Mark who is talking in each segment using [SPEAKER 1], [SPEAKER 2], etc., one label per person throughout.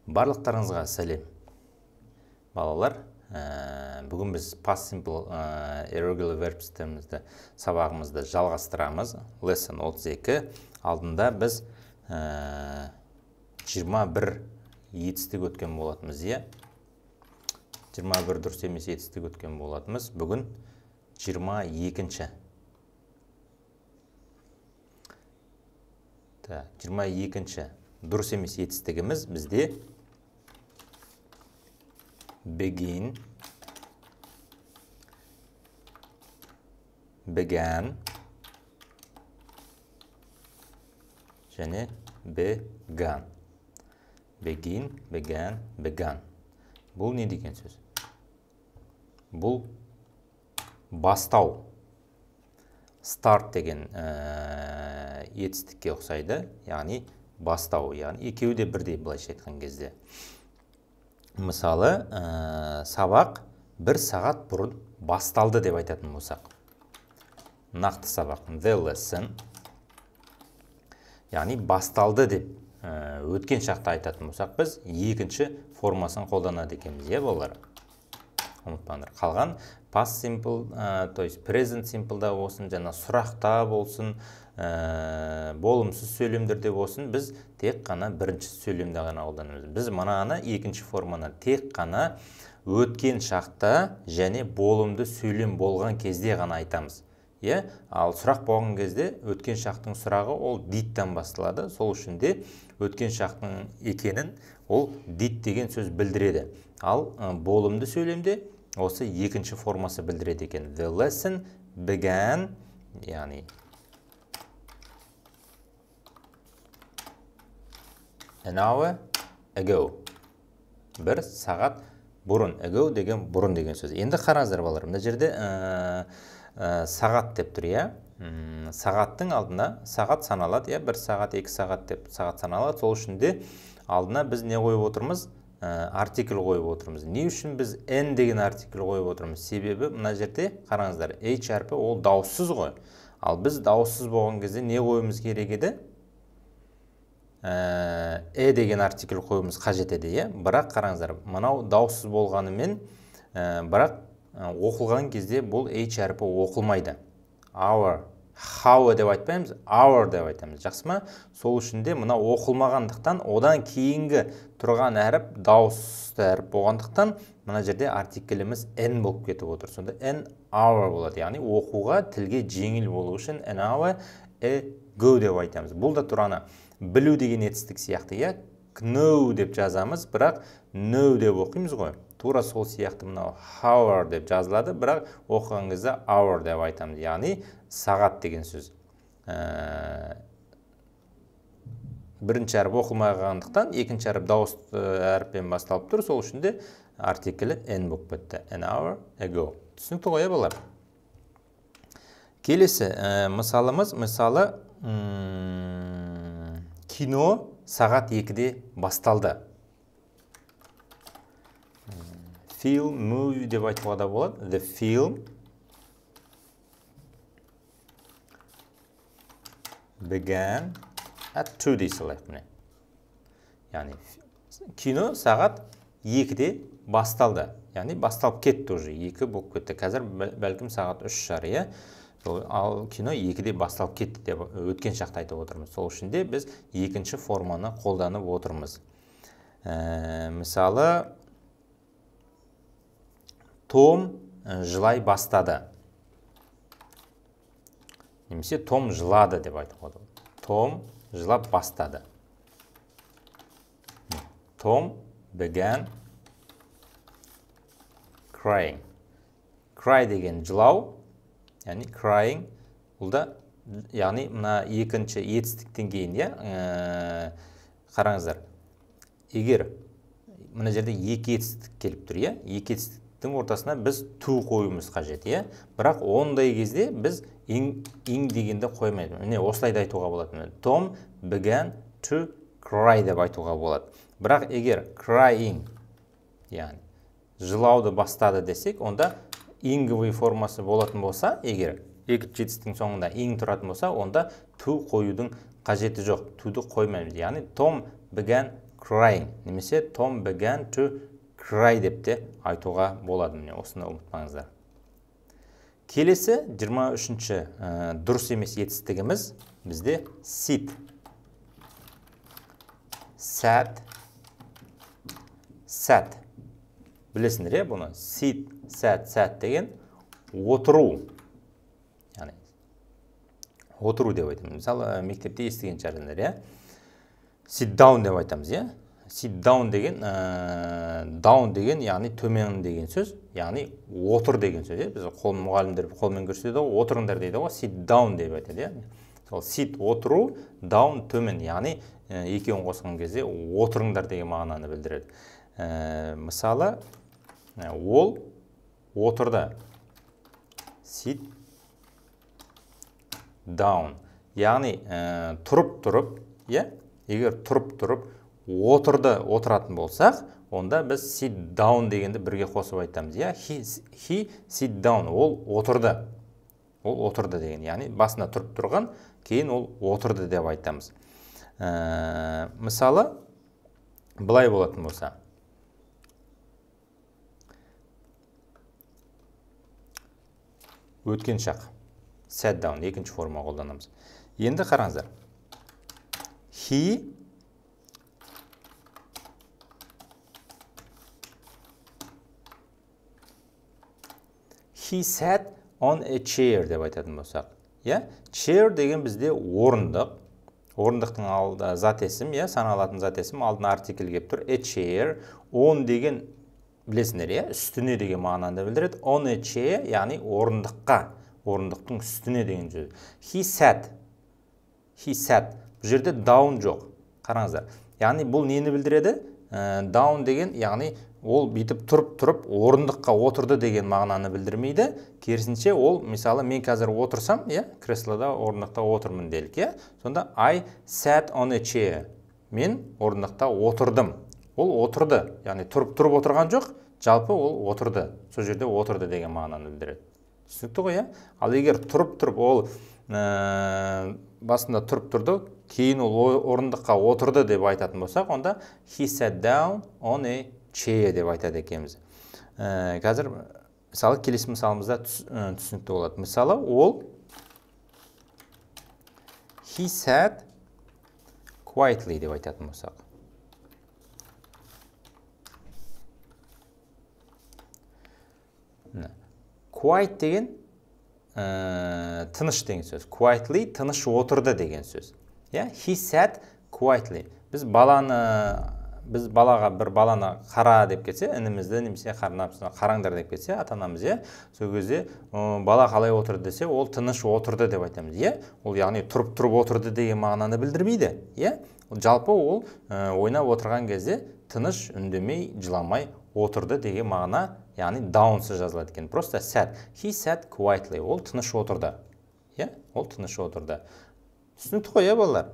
[SPEAKER 1] Барлықтарыңызға сәлем. Балалар, бүгін біз past simple irregular verbs'терімізді сабағымызды жалғастырамыз. Lesson 32 алдында біз 21 етістік өткен болатымыз, е? 21 дұрыс емес етістік өткен болатымыз. Бүгін 22-ші. 22-ші дұрыс емес етістігіміз бізде begin, began және began. Begin, began, began. Бұл не деген сөз? Бұл бастау. Start деген етістікке ұқсайды, яғни бастау, яғни екеуі де бірдей былайша айтқан кезде. Мысалы, сабақ 1 сағат бұрын басталды деп айтатын болсақ. Нақты сабақ, the lesson, яғни басталды деп өткен шақта айтатын болсақ, біз екінші формасын қолданады екенбіз, е балалар? Ұмытпаңдар. Қалған past simple, то есть present simple'да болсын, жаңа сұрақта болсын, болымсыз сөйлемдерде болсын, біз тек қана бірінші сөйлемде ғана қолданамыз. Біз манағана екінші форманы тек қана өткен шақта және болымды сөйлем болған кезде ғана айтамыз. Ал сұрақ болған кезде өткен шақтың сұрағы ол did'тен басталады. Сол үшін де өткен шақтың екенін ол did деген сөз білдіреді. Ал болымды сөйлемде осы екінші формасы білдіреді екен. The lesson began, яғни an hour ago. 1 сағат бұрын. Ago деген бұрын деген сөз. Енді қараңыздар балалар, мына жерде сағат деп тұр, е? Сағаттың алдына сағат саналады, е? 1 сағат, 2 сағат деп сағат саналады. Сол үшін де алдына біз не қойып отырмыз? Артикль қойып отырмыз. Не үшін біз n деген артикль қойып отырмыз? Себебі мына жерде қараңыздар, h әрпі ол дауыссыз ғой. Ал біз дауыссыз болған кезде не қойымыз керек еді? Деген артикль қойымыз қажет еді, е? Бірақ қараңыздар, мынау дауыссыз болғанымен, бірақ оқылған кезде бұл h әрпі оқылмайды. Hour, how деп айтпаймыз, hour деп айтамыз. Жақсы ма? Сол үшін де мына оқылмағандықтан, одан кейінгі тұрған әріп дауысты әріп болғандықтан, мына жерде артикліміз n болып кетіп отыр. Сонда an hour болады. Яғни оқуға, тілге жеңіл болу үшін an hour ago деп айтамыз. Бұл да тұраны білу деген етістік сияқты, е? Know деп жазамыз, бірақ know деп оқимыз ғой. Тура сол сияқты мынау hour деп жазылады, бірақ оқыған кезде hour деп айтамыз. Яғни сағат деген сөз. Бірінші әріп оқылмағандықтан, екінші әріп дауысты әріппен басталып тұр. Сол үшін де артиклі n болып кетті. An hour ago. Түсінікті ғой, балалар? Келесі мысалымыз, мысалы, кино сағат 2-де басталды. Film, movie деп айтуға да болады. The film began at 2 дей салайық міне. Яғни кино сағат 2-де басталды. Яғни басталып кетті уже. 2 болып кетті. Қазір бәлкім сағат 3 шығар, е? Ал кино 2-де басталып кетті деп өткен шақта айтып отырмыз. Сол үшін де біз екінші форманы қолданып отырмыз. Мысалы, Том жылай бастады. Немесе Том жылады деп айтып отырмыз. Том жылап бастады. Tom began crying. Cry деген жылау, яғни crying, бұл да, яғни мына екінші етістіктен кейін, е? Қараңыздар, егер мына жерде екі етістік келіп тұр, е? Екі етістіктің ортасына біз to қойымыз қажет, е? Бірақ ондай кезде біз ing дегенде қоймайды. Міне осылай да айтуға болады. Tom began to cry деп айтуға болады. Бірақ егер crying, яғни жылауды бастады десек, онда инговый формасы болатын болса, егер екі жетістің соңында ing тұратын болса, онда to қоюдың қажеті жоқ. To'ды қоймаймыз. Яғни Tom began crying. Немесе Tom began to cry деп те айтуға болады. Міне осыны ұмытпаңыздар. Келесі 23-ші дұрыс емес етістігіміз бізде sit. Sat. Sat. Білесіңдер, бұны sit, sat, sat деген отыру. Яғни отыру деп айтамыз. Мысалы, мектепте естіген шығарсыздар, sit down деп айтамыз, sit down деген down деген, яғни төмен деген сөз, яғни отыр деген сөз. Біз мұғалімдер қолмен көрсетеді, отырыңдар дейді, sit down деп айтады. Sit отыру, down төмен, яғни екеуін қосқан кезде отырыңдар деген мағынаны білдіреді. Мысалы, ол отырды. Sit down. Яғни тұрып-тұрып, егер тұрып-тұрып отыратын болсақ, онда біз sit down дегенді бірге қосып айтамыз. He sit down. Ол отырды. Ол отырды деген. Яғни басында тұрып тұрған, кейін ол отырды деп айтамыз. Мысалы, былай болатын болса. Өткен шақ. Sat down. Екінші форма қолданамыз. Енді қараңыздар. He sat on a chair деп айтатын болсақ. Chair деген бізде орындық. Орындықтың алды зат есім, саналатын зат есім, алдына артикль кеп тұр. A chair. On деген білесіңдер, үстіне деген мағынаны білдіреді. On a chair, яғни орындыққа, орындықтың үстіне деген сөз. He sat. Бұл жерде down жоқ. Қараңыздар. Яғни бұл нені білдіреді? Down деген, яғни ол бейтіп тұрып-тұрып орындыққа отырды деген мағынаны білдірмейді. Керісінше ол, мысалы, мен қазір отырсам, креслода орындықта отырмын делік. Сонда I sat on a chair. Мен орындықта отырдым. Ол отырды. Яғни тұрып-тұрып отырған жоқ, жалпы ол отырды. Сол жерде отырды деген мағынаны білдіреді. Түсінікті ғой, Ал егер тұрып-тұрып ол басында тұрып тұрды, кейін ол орындыққа отырды деп айтатын болсақ, онда he sat down on a chair деп айтады екенбіз. Қазір, мысалы, келесі мысалымызда түсінікті болады. Мысалы, ол he sat quietly деп айтатын болсақ. Quiet деген тыныш деген сөз. Quietly тыныш отырды деген сөз. He sat quietly. Біз балаға бір баланы қара деп кетсе, інімізді немесе қараңдар деп кетсе, ата-анамыз, сол кезде бала қалай отырды десе, ол тыныш отырды деп айтамыз. Ол яғни тұрып-тұрып отырды деген мағынаны білдірмейді. Жалпы ол ойнап отырған кезде тыныш, үндемей, жыламай отырды деген мағына, яғни даунсыз жазылады екен. Просто sat. He sat quietly. Ол тыныш отырды. Ол тыныш отырды. Түсінікті қой, балалар?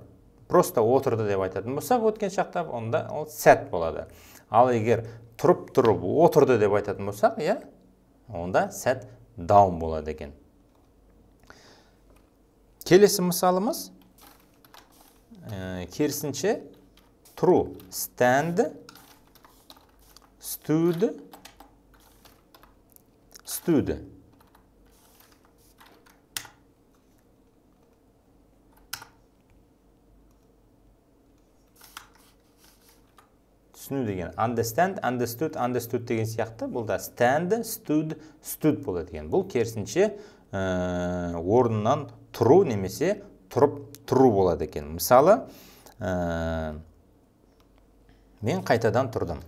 [SPEAKER 1] Просто отырды деп айтатын болсақ, өткен шақта, онда ол sat болады. Ал егер тұрып-тұрып отырды деп айтатын болсақ, онда sat down болады екен. Келесі мысалымыз керісінше true. Stand, stood. Түсіну деген understand, understood деген сияқты. Бұл да stand, stood болады деген. Бұл керісінше орнынан тұру немесе тұру болады екен. Мысалы, мен қайтадан тұрдым.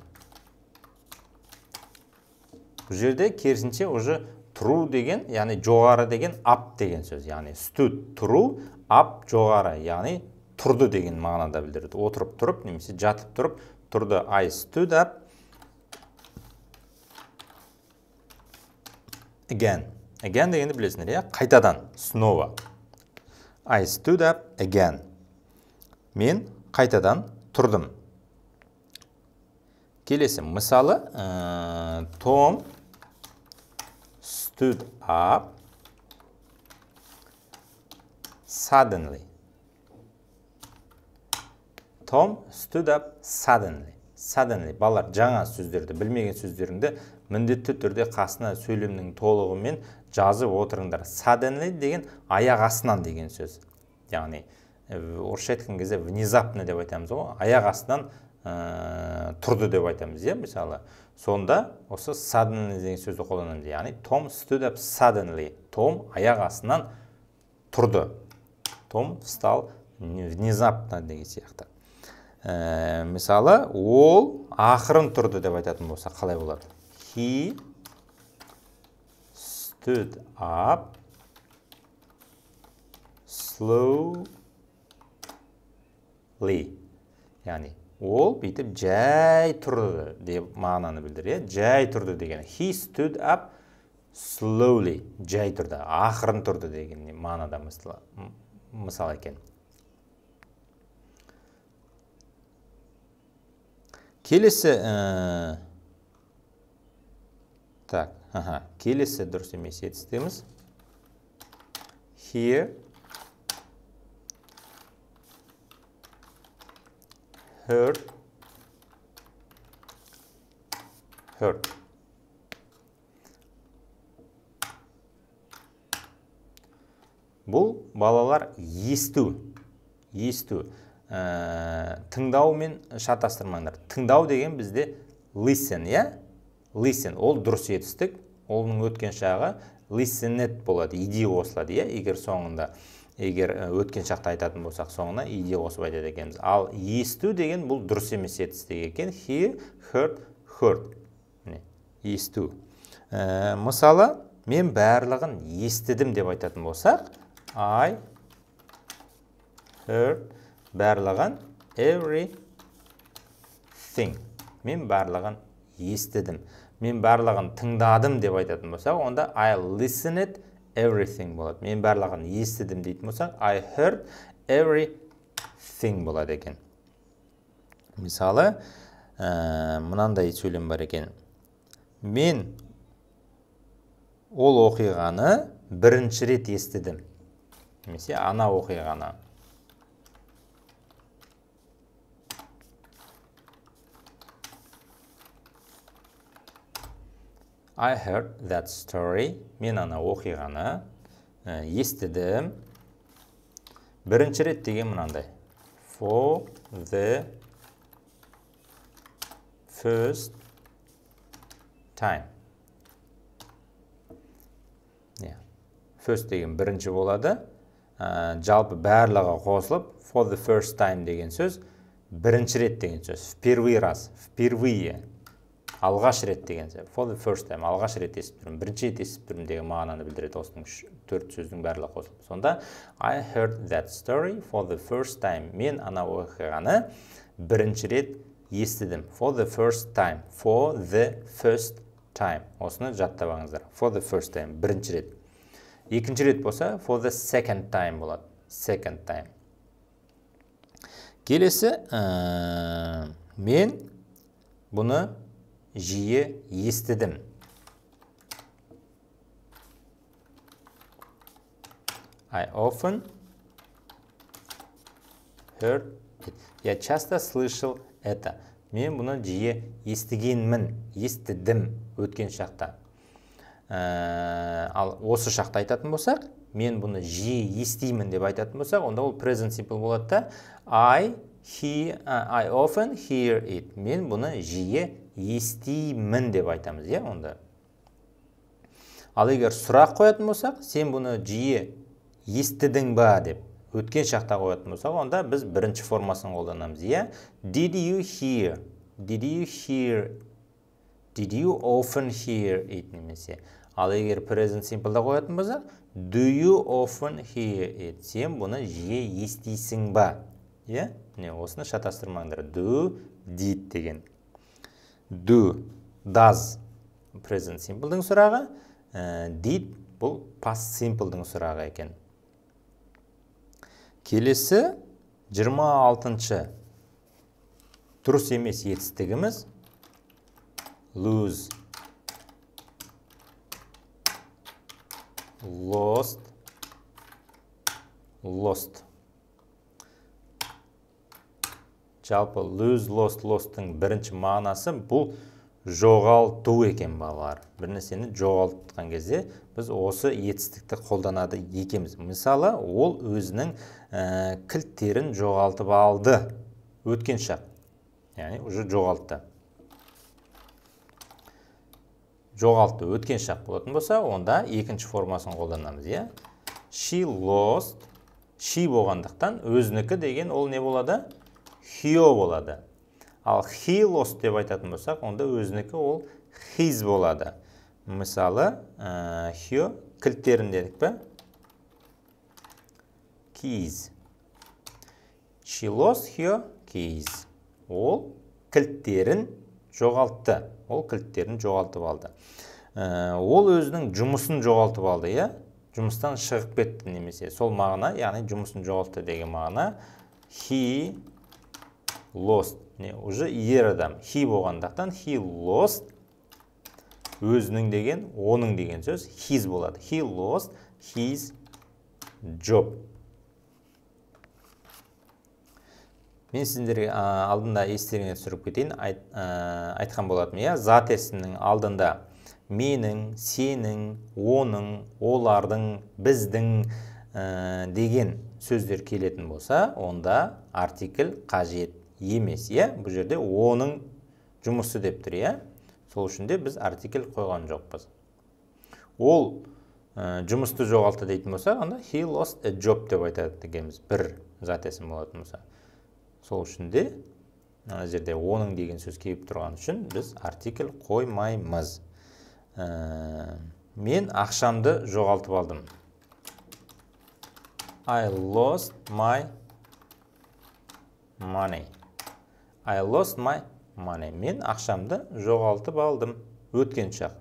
[SPEAKER 1] Бұл жерде керісінше уже тұру деген, яғни жоғары деген up деген сөз. Яғни stood тұру, up жоғары, яғни тұрды деген мағынада білдіреді. Отырып тұрып, немесе жатып тұрып, тұрды. I stood up again. Again дегенді білесіңдер, қайтадан, снова. I stood up again. Мен қайтадан тұрдым. Келесі, мысалы, Tom stood up suddenly. Tom stood up suddenly. Suddenly. Балалар, жаңа сөздерді, білмеген сөздеріңді міндетті түрде қасына сөйлемнің толығымен жазып отырыңдар. Suddenly деген аяқ астынан деген сөз. Яғни, орысша айтқан кезде внезапно деп айтамыз ғой, аяқ астынан тұрды деп айтамыз, мысалы. Сонда осы suddenly деген сөзді қолданамыз. Яғни, Tom stood up suddenly. Том аяқ астынан тұрды. Том встал внезапно деген сияқты. Мысалы, ол ақырын тұрды деп айтатын болса, қалай болады? He stood up slowly. Яғни, ол бүйтіп жай тұрды деп мағынаны білдіреді. Жай тұрды деген. He stood up slowly. Жай тұрды, ақырын тұрды деген мағынада мысал екен. Келесі, келесі дұрыс емес етістігіміз. Here, heard. Бұл балалар есту. Тыңдаумен шатастырмаңдар. Тыңдау деген бізде listen, Listen, ол дұрыс етістік. Оның өткен шағы listened болады, иди қосылады, егер соңында, егер өткен шақты айтатын болсақ, соңына иди қосып айтады екенбіз. Ал есту деген бұл дұрыс емес етістік екен. He, heard. Есту. Мысалы, мен барлығын естідім деп айтатын болсақ, I heard барлығын everything. Мен барлығын естідім. Мен барлығын тыңдадым деп айтатын болсақ, онда I listened everything болады. Мен барлығын естідім дейтін болсақ, I heard everything болады екен. Мысалы, мынандай сөйлем бар екен. Мен ол оқиғаны бірінші рет естідім. Немесе ана оқиғаны. I heard that story. Мен ана оқиғаны естідім. Бірінші рет деген мынандай. For the first time. First деген бірінші болады. Жалпы барлығы қосылып, for the first time деген сөз, бірінші рет деген сөз. Впервые раз, впервые. Алғаш рет деген сөз. For the first time, алғаш рет естіп тұрмын, бірінші рет естіп тұрмын деген мағынаны білдіреді осының 4 сөздің барлығы қосылып. Сонда, I heard that story for the first time. Мен ана оқиғаны бірінші рет естідім. For the first time. For the first time. Осыны жаттап алыңыздар. For the first time. Бірінші рет. Екінші рет болса, for the second time болады. Second time. Келесі, мен бұны жиі естідім. I often heard it. Я часто слышал это. Мен бұны жиі естігенмін, естідім өткен шақта. Ал осы шақта айтатын болсақ, мен бұны жиі естеймін деп айтатын болсақ, онда ол present simple болады да. I often hear it. Мен бұны жиі естеймін деп айтамыз, онда. Ал егер сұрақ қоятын болсақ, сен бұны жиі естідің ба деп өткен шақта қоятын болсақ, онда біз бірінші формасын қолданамыз, Did you hear? Did you hear? Did you often hear it? Немесе. Ал егер present simple-да қоятын болсақ, Do you often hear it? Сен бұны жиі естейсің ба? Осыны шатастырмаңдар. Do, did деген. Do, does present simple-дің сұрағы, did бұл past simple-дің сұрағы екен. Келесі 26-шы дұрыс емес етістігіміз lose, lost. жалпы lose, lost'тың бірінші мағынасы бұл жоғалту екен балалар. Бір нәрсені жоғалтқан кезде біз осы етістікті қолданады екенбіз. Мысалы, ол өзінің кілттерін жоғалтып алды. Өткен шақ. Яғни, уже жоғалтты. Жоғалтты өткен шақ болатын болса, онда екінші формасын қолданамыз, иә? She lost. She болғандықтан өзінікі деген ол не болады? Hio болады. Ал he lost деп айтатын болсақ, онда өзінікі ол his болады. Мысалы, hio кілттерін дедік пе? Keys. She lost her keys. Ол кілттерін жоғалтты. Ол кілттерін жоғалтып алды. Ол өзінің жұмысын жоғалтып алды, иә? Жұмыстан шығып кетті немесе. Сол мағына, яғни жұмысын жоғалтты деген мағына. He lost. Уже ер адам. He болғандықтан he lost өзінің деген, оның деген сөз his болады. He lost his job. Мен сіздерге алдында естеріңе түсіріп кетейін, айтқан болатым, иә, зат есімнің алдында менің, сенің, оның, олардың, біздің деген сөздер келетін болса, онда артикль қажет емес, иә? Бұл жерде оның жұмысы деп тұр, иә? Сол үшін де біз артикль қойған жоқпыз. Ол жұмысты жоғалтты дейтін болса, онда he lost a job деп айтады дегенбіз. Бір зат есім болатын болса. Сол үшін де ана жерде оның деген сөз келіп тұрған үшін біз артикль қоймаймыз. Мен ақшамды жоғалтып алдым. I lost my money. I lost my money. Мен ақшамды жоғалтып алдым. Өткен шақ.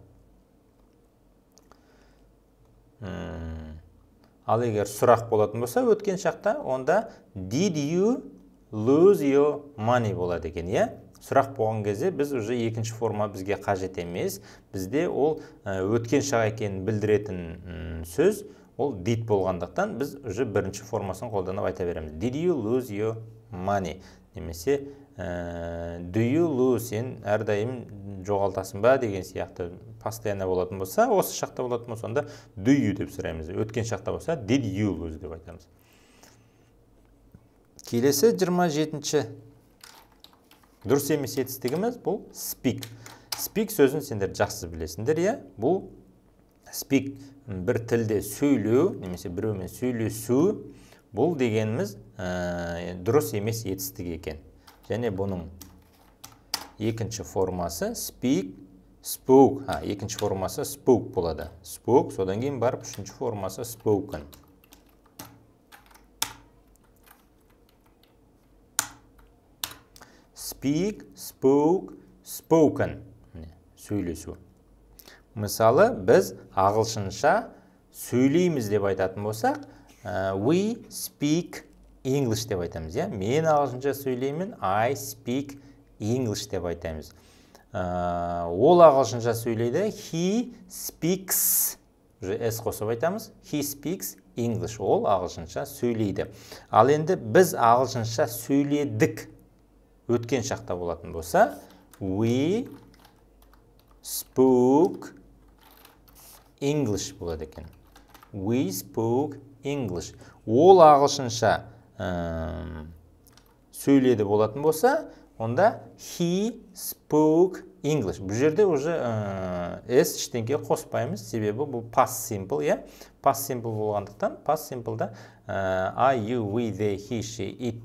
[SPEAKER 1] Ал егер сұрақ болатын болса, өткен шақта, онда did you lose your money болады екен, иә? Сұрақ болған кезде біз уже екінші форма бізге қажет емес. Бізде ол өткен шақ екенін білдіретін сөз, ол did болғандықтан біз уже бірінші формасын қолданып айта береміз. Did you lose your money? Немесе do you lose, сен әрдайым жоғалтасың ба деген сияқты постоянно болатын болса, осы шақта болатын болса, онда do you деп сұраймыз. Өткен шақта болса, did you lose деп айтамыз. Келесі 27-ші дұрыс емес етістігіміз бұл speak. Speak сөзін сендер жақсы білесіңдер, иә? Бұл speak бір тілде сөйлеу, немесе біреумен сөйлесу, бұл дегеніміз дұрыс емес етістік екен. Және бұның екінші формасы speak, spoke. Екінші формасы spoke болады. Spoke, содан кейін барып үшінші формасы spoken. Speak, spoke, spoken. Сөйлесу. Мысалы, біз ағылшынша сөйлейміз деп айтатын болсақ, we speak English деп айтамыз, иә? Мен ағылшынша сөйлеймін, I speak English деп айтамыз. Ол ағылшынша сөйлейді, he speaks, s қосып айтамыз, he speaks English. Ол ағылшынша сөйлейді. Ал енді біз ағылшынша сөйледік өткен шақта болатын болса, we spoke English болады екен. We spoke English. Ол ағылшынша сөйледі болатын болса, онда he spoke English. Бұл жерде уже s іштенге қоспаймыз, себебі бұл past simple, иә? Past simple болғандықтан, past simple'да I, you, we, they, he, she, it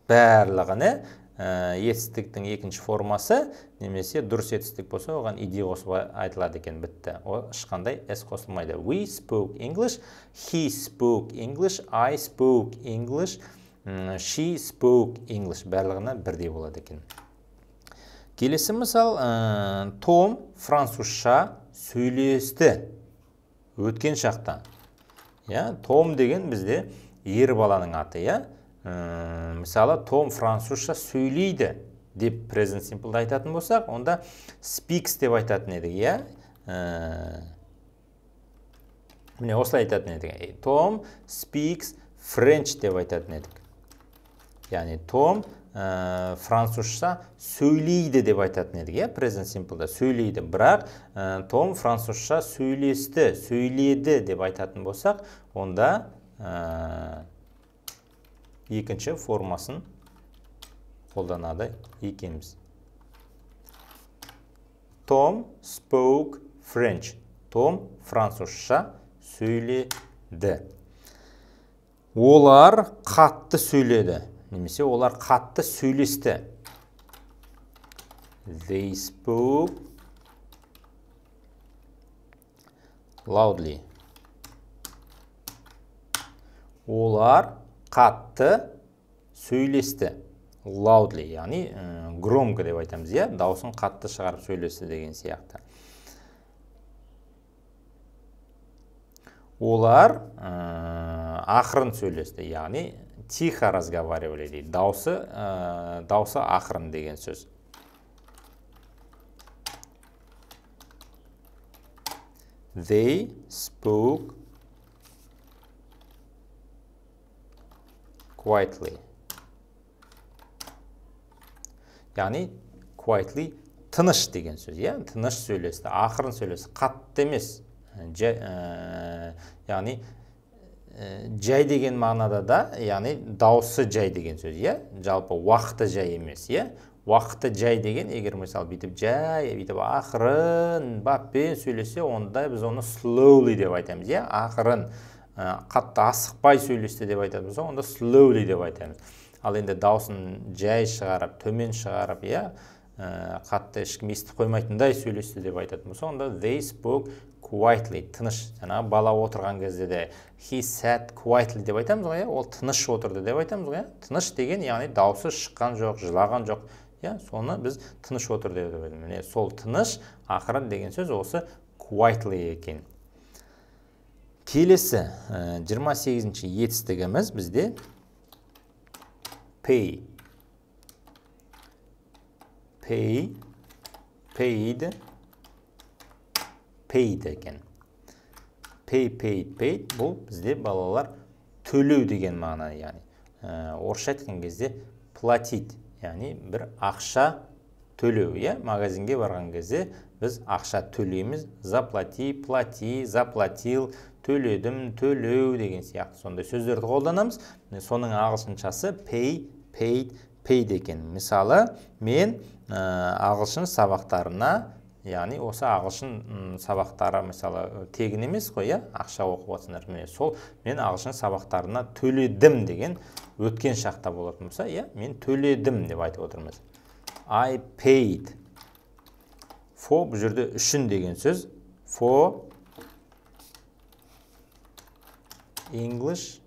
[SPEAKER 1] барлығыны етістіктің екінші формасы, немесе дұрыс етістік болса, оған ed қосып айтылады екен, бітті. О, ешқандай s қосылмайды. We spoke English, he spoke English, I spoke English, she spoke English. Барлығына бірдей болады екен. Келесі мысал, Том французша сөйлесті өткен шақта. Том деген бізде ер баланың аты, иә? Мысалы, Том французша сөйлейді деп present simple айтатын болсақ, онда speaks деп айтатын едік, иә? Міне, осылай айтатын едік. Том speaks French деп айтатын едік. Яғни, Том французша сөйлейді деп айтатын едік, иә, present simple'да сөйлейді. Бірақ Том французша сөйледі деп айтатын болсақ, онда екінші формасын қолданады екенбіз. Том spoke French. Том французша сөйледі. Олар қатты сөйледі. Немесе олар қатты сөйлесті. They spoke loudly. Олар қатты сөйлесті. Loudly, яғни громко деп айтамыз, иә, дауысын қатты шығарып сөйлесті деген сияқты. Олар ақырын сөйлесті, яғни тихо разговаривали дейді. Дауысы ақырын деген сөз. They spoke quietly. Яғни quietly тыныш деген сөз, иә, тыныш сөйлесті, ақырын сөйлесті, қатты емес. Яғни жай деген мағынада да, яғни дауысы жай деген сөз, иә, жалпы уақыты жай емес, иә. Уақыты жай деген, егер мысалы бүйтіп жай, бүйтіп ақырын баппен сөйлесе, онда біз оны slowly деп айтамыз, иә, ақырын, қатты асықпай сөйлесті деп айтамыз, онда slowly деп айтамыз. Ал енді дауысын жай шығарып, төмен шығарып, иә, қатты ешкім естіп қоймайтындай сөйлесті деп айтатын болса, онда they spoke quietly, тыныш. Жаңағы бала отырған кезде де he sat quietly деп айтамыз ғой, ол тыныш отырды деп айтамыз ғой. Тыныш деген, яғни дауысы шыққан жоқ, жылаған жоқ. Соны біз тыныш отырды деп айтамыз. Міне сол тыныш, ақырын деген сөз осы quietly екен. Келесі 28-ші етістігіміз бізде pay. Paid екен. Paid. Бұл бізде балалар төлеу деген мағына, яғни. Орысша айтқан кезде платить, яғни бір ақша төлеу, иә? Магазинге барған кезде біз ақша төлейміз. Заплати, плати, заплатил, төледім, төлеу деген сияқты сондай сөздерді қолданамыз. Соның ағылшыншасы paid екен. Мысалы, мен ағылшын сабақтарына, яғни осы ағылшын сабақтары, мысалы, тегін емес қой, ақша оқып отырсыңдар. Сол мен ағылшын сабақтарына төледім деген өткен шақта болатын болса, мен төледім деп айтып отырмыз. I paid. For бұл жерде үшін деген сөз. For English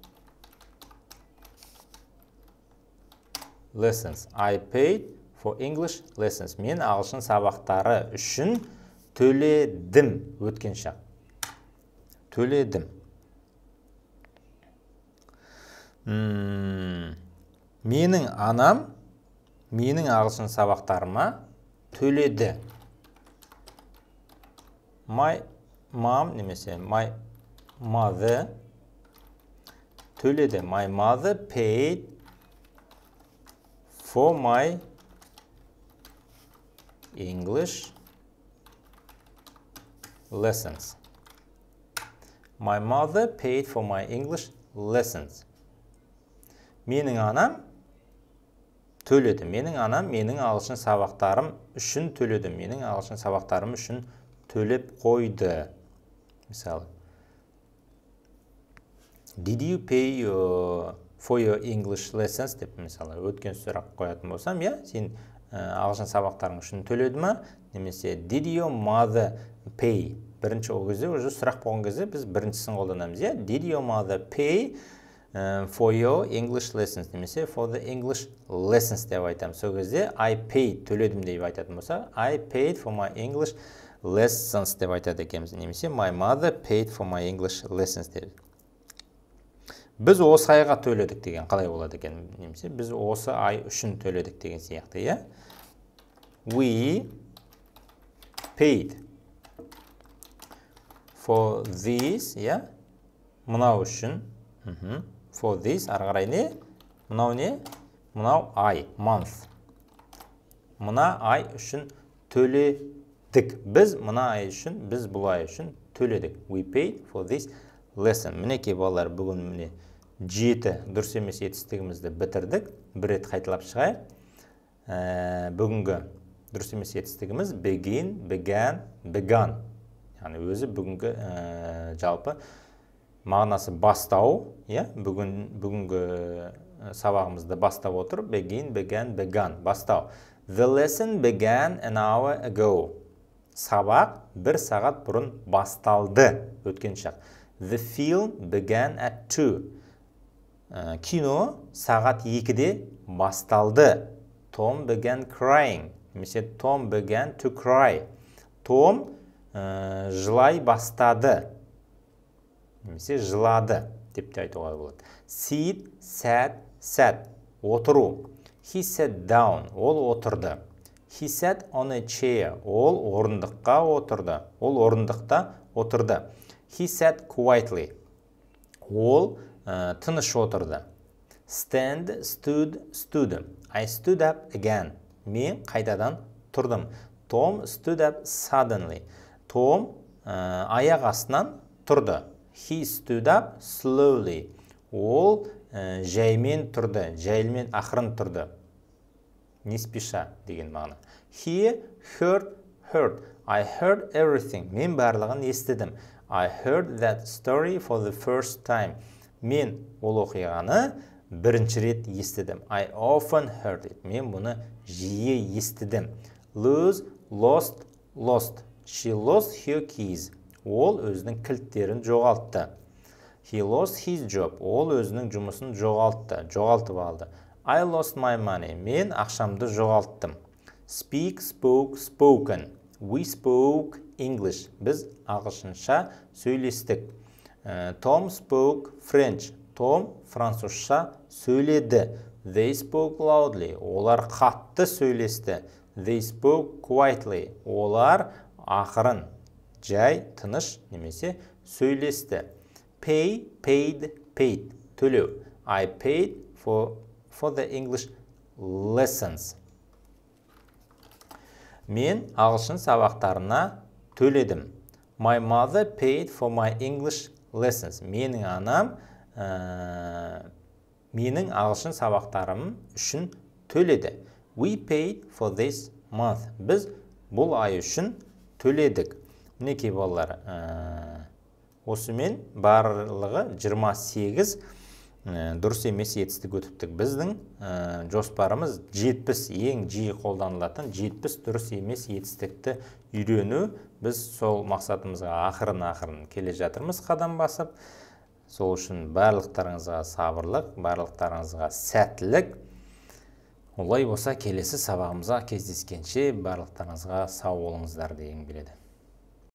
[SPEAKER 1] lessons. I paid for English lessons. Мен ағылшын сабақтары үшін төледім өткен шақ. Төледім. Менің анам менің ағылшын сабақтарыма төледі. My mom немесе my mother төледі. My mother paid for my English lessons. My mother paid for my English lessons. Менің анам төледі. Менің анам менің ағылшын сабақтарым үшін төледі. Менің ағылшын сабақтарым үшін төлеп қойды. Мысалы, Did you pay for your English lessons? Деп, мысалы, өткен сұрақ қоятын болсам, сен ағылшын сабақтарың үшін төледі ма? Немесе Did your mother pay? Бірінші ол кезде, уже сұрақ болған кезде біз біріншісін қолданамыз. Did your mother pay for your English lessons? Немесе for the English lessons деп айтамыз. Сол кезде I paid, төледім деп айтатын болса, I paid for my English lessons деп айтады екенбіз. Немесе my mother paid for my English lessons деп. Біз осы айға төледік деген қалай болады екен? Немесе біз осы ай үшін төледік деген сияқты, We paid for this, мынау үшін. For this, ары қарай не? Мынау не? Мынау ай, month. Мына ай үшін төледік. Біз мына ай үшін, біз бұл ай үшін төледік. We paid for this lesson. Мінекей балалар, бүгін міне 7 дұрыс емес етістігімізді бітірдік. Бір рет қайталап шығайық. Бүгінгі дұрыс емес етістігіміз begin, began, began. Яғни өзі бүгінгі жалпы мағынасы бастау, бүгінгі сабағымызды бастап отыр. Begin, began, began. Бастау. The lesson began an hour ago. Сабақ 1 сағат бұрын басталды. Өткен шақ. The film began at 2. Кино сағат 2-де басталды. Tom began crying. Немесе Tom began to cry. Том жылай бастады. Немесе жылады деп те айтуға болады. Sit, sat, sat. Отыру. He sat down. Ол отырды. He sat on a chair. Ол орындыққа отырды. Ол орындықта отырды. He sat quietly. Ол тыныш отырды. Stand, stood, stood. I stood up again. Мен қайтадан тұрдым. Tom stood up suddenly. Том аяқ астынан тұрды. He stood up slowly. Ол жаймен тұрды. Жаймен ақырын тұрды. Не спеша деген мағына. He heard. I heard everything. Мен барлығын естідім. I heard that story for the first time. Мен ол оқиғаны бірінші рет естідім. I often heard it. Мен бұны жиі естідім. Lose, lost, lost. She lost her keys. Ол өзінің кілттерін жоғалтты. He lost his job. Ол өзінің жұмысын жоғалтып алды. I lost my money. Мен ақшамды жоғалттым. Speak, spoke, spoken. We spoke English. Біз ағылшынша сөйлестік. Tom spoke French. Том французша сөйледі. They spoke loudly. Олар қатты сөйлесті. They spoke quietly. Олар ақырын, жай, тыныш немесе сөйлесті. Pay, paid, paid. Төлеу. I paid for the English lessons. Мен ағылшын сабақтарына төледім. My mother paid for my English lessons. Менің анам менің ағылшын сабақтарым үшін төледі. We paid for this month. Біз бұл ай үшін төледік. Мінекей балалар, осымен барлығы 28 дұрыс емес етістік өтіптік. Біздің жоспарымыз 70 ең жиі қолданылатын 70 дұрыс емес етістікті үйрену. Біз сол мақсатымызға ақырын келе жатырмыз қадам басып. Сол үшін барлықтарыңызға сабырлық, барлықтарыңызға сәттілік. Олай болса келесі сабағымызға кездескенше барлықтарыңызға сау болыңыздар дегім келеді.